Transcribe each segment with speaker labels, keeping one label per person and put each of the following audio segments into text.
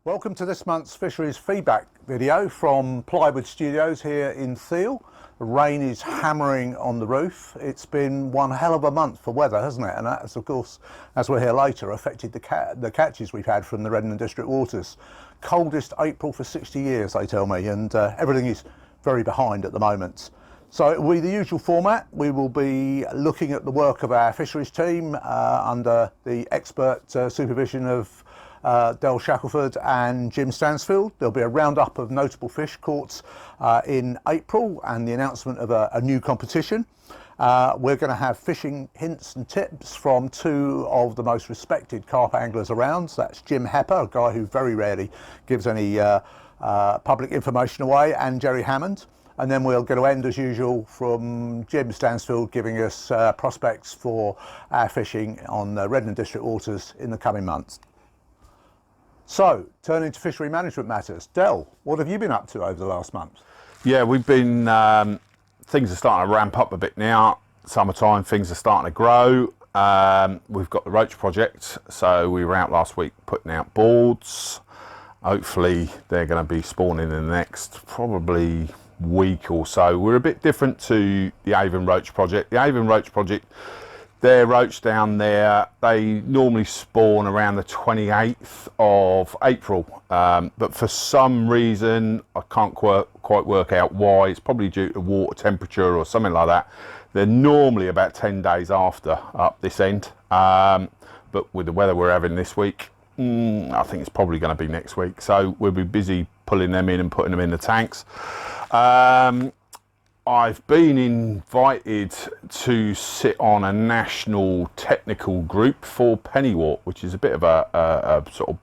Speaker 1: Welcome to this month's Fisheries feedback video from Plywood Studios here in Theale. The rain is hammering on the roof. It's been one hell of a month for weather, hasn't it? And that has, of course, as we'll hear later, affected the catches we've had from the Redden District waters. Coldest April for 60 years, they tell me, and everything is very behind at the moment. So it will be the usual format. We will be looking at the work of our fisheries team under the expert supervision of Del Shackelford and Jim Stansfield. There'll be a roundup of notable fish caught in April and the announcement of a new competition. We're going to have fishing hints and tips from two of the most respected carp anglers around. So that's Jim Hepper, a guy who very rarely gives any public information away, and Jerry Hammond. And then we're going to end as usual from Jim Stansfield giving us prospects for our fishing on the Redden District waters in the coming months. So, turning to fishery management matters. Del, what have you been up to over the last month?
Speaker 2: Yeah, we've been, things are starting to ramp up a bit now. Summertime, things are starting to grow. We've got the roach project, so we were out last week putting out boards. Hopefully they're going to be spawning in the next probably week or so. We're a bit different to the Avon Roach project. The Avon Roach project, their roach down there, they normally spawn around the 28th of April, but for some reason I can't quite work out why. It's probably due to water temperature or something like that. They're normally about 10 days after up this end, but with the weather we're having this week, I think it's probably going to be next week, so we'll be busy pulling them in and putting them in the tanks. I've been invited to sit on a national technical group for pennywort, which is a bit of a sort of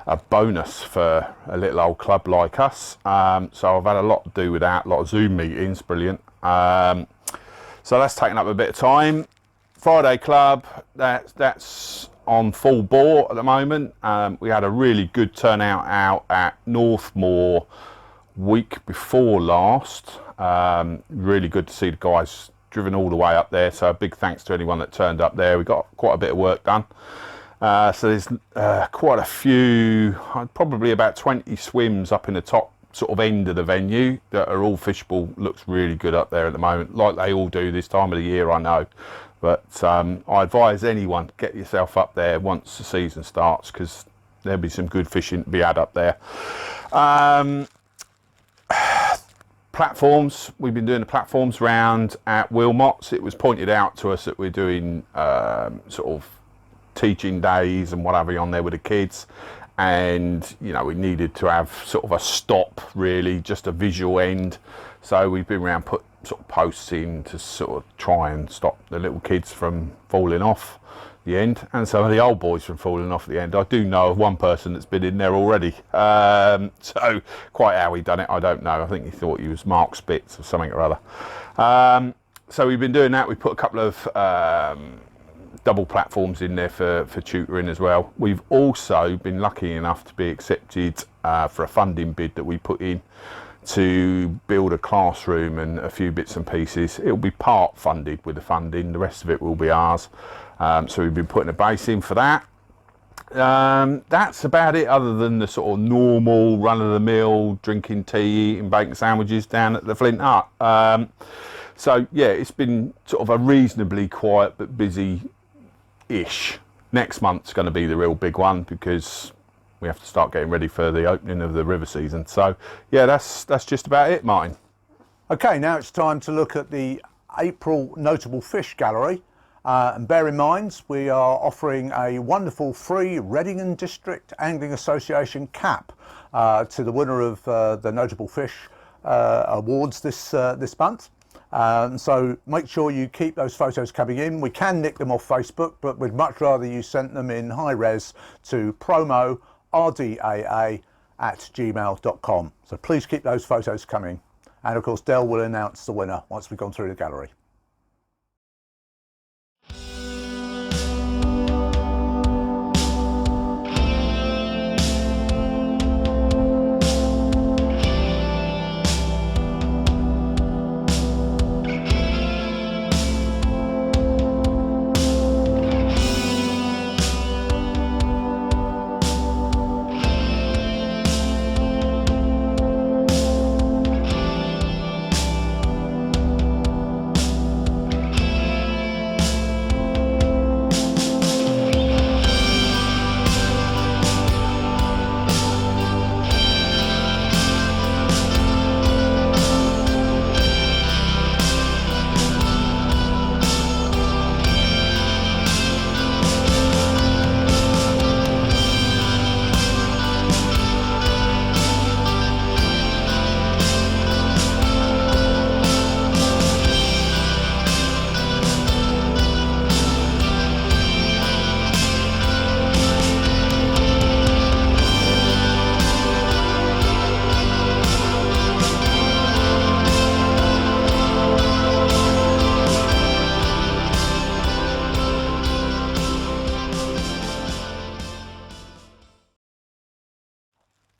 Speaker 2: a bonus for a little old club like us. So I've had a lot to do with that, a lot of Zoom meetings, brilliant. So that's taken up a bit of time. Friday Club, that's on full bore at the moment. We had a really good turnout out at Northmoor week before last. Really good to see the guys driven all the way up there, so a big thanks to anyone that turned up there. We got quite a bit of work done, so there's quite a few, probably about 20 swims up in the top sort of end of the venue that are all fishable. Looks really good up there at the moment, like they all do this time of the year, I know, but I advise anyone, get yourself up there once the season starts, because there'll be some good fishing to be had up there. Platforms, we've been doing the platforms round at Wilmot's. It was pointed out to us that we're doing sort of teaching days and whatever on there with the kids, and you know, we needed to have sort of a stop, really, just a visual end. So we've been around, put sort of posts in to sort of try and stop the little kids from falling off the end, and some of the old boys from falling off at the end. I do know of one person that's been in there already, so quite how he done it I don't know. I think he thought he was Mark Spitz or something or other. So we've been doing that. We put a couple of double platforms in there for tutoring as well. We've also been lucky enough to be accepted for a funding bid that we put in to build a classroom and a few bits and pieces. It'll be part funded with the funding, the rest of it will be ours. So we've been putting a base in for that. That's about it, other than the sort of normal run-of-the-mill drinking tea, eating bacon sandwiches down at the Flint Hut. So yeah, it's been sort of a reasonably quiet but busy-ish. Next month's going to be the real big one, because we have to start getting ready for the opening of the river season. So yeah, that's just about it, Martin.
Speaker 1: Okay, now it's time to look at the April Notable Fish Gallery. And bear in mind, we are offering a wonderful free Redden District Angling Association cap to the winner of the Notable Fish awards this month. So make sure you keep those photos coming in. We can nick them off Facebook, but we'd much rather you sent them in high res to promo@rdaa.gmail.com. So please keep those photos coming. And of course, Del will announce the winner once we've gone through the gallery.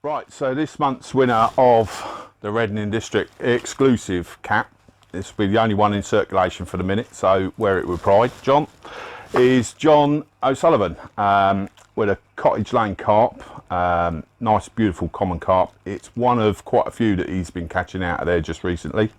Speaker 2: Right, so this month's winner of the Reading District exclusive cap, this will be the only one in circulation for the minute, so wear it with pride, John, is John O'Sullivan with a Cottage Lane carp. Nice, beautiful common carp. It's one of quite a few that he's been catching out of there just recently.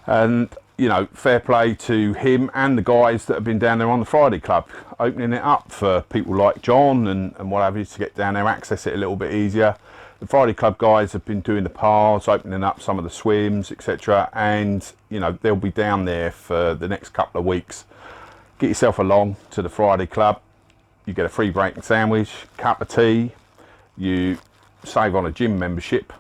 Speaker 2: And, you know, fair play to him and the guys that have been down there on the Friday Club, opening it up for people like John and what have you to get down there, access it a little bit easier. The Friday Club guys have been doing the pars, opening up some of the swims, etc. And, you know, they'll be down there for the next couple of weeks. Get yourself along to the Friday Club. You get a free break and sandwich, cup of tea. You save on a gym membership.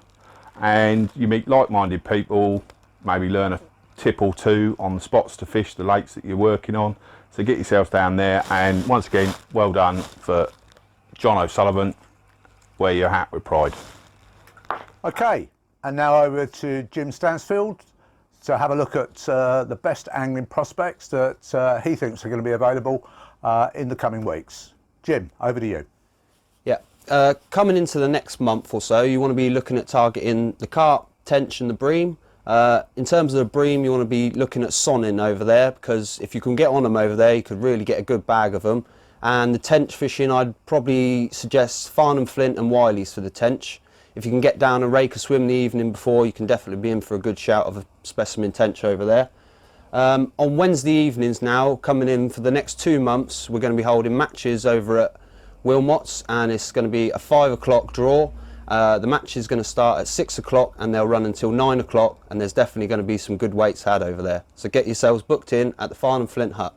Speaker 2: And you meet like-minded people, maybe learn a tip or two on the spots to fish the lakes that you're working on. So get yourselves down there. And once again, well done for John O'Sullivan. Wear your hat with pride.
Speaker 1: Okay, and now over to Jim Stansfield to have a look at the best angling prospects that he thinks are going to be available in the coming weeks. Jim, over to you.
Speaker 3: Yeah, coming into the next month or so, you want to be looking at targeting the carp, tench and the bream. In terms of the bream, you want to be looking at sonning over there, because if you can get on them over there, you could really get a good bag of them. And the tench fishing, I'd probably suggest Farnham Flint and Wiley's for the tench. If you can get down and rake a swim the evening before, you can definitely be in for a good shout of a specimen tench over there. On Wednesday evenings now, coming in for the next 2 months, we're going to be holding matches over at Wilmot's, and it's going to be a 5 o'clock draw. The match is going to start at 6 o'clock and they'll run until 9 o'clock, and there's definitely going to be some good weights had over there. So get yourselves booked in at the Farnham Flint Hut.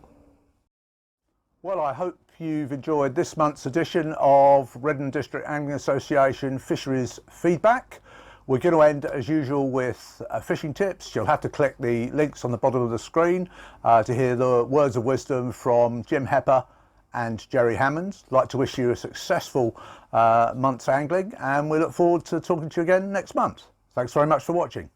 Speaker 1: Well, I hope you've enjoyed this month's edition of Reading District Angling Association Fisheries Feedback. We're going to end as usual with fishing tips. You'll have to click the links on the bottom of the screen to hear the words of wisdom from Jim Hepper and Jerry Hammond. I'd like to wish you a successful month's angling, and we look forward to talking to you again next month. Thanks very much for watching.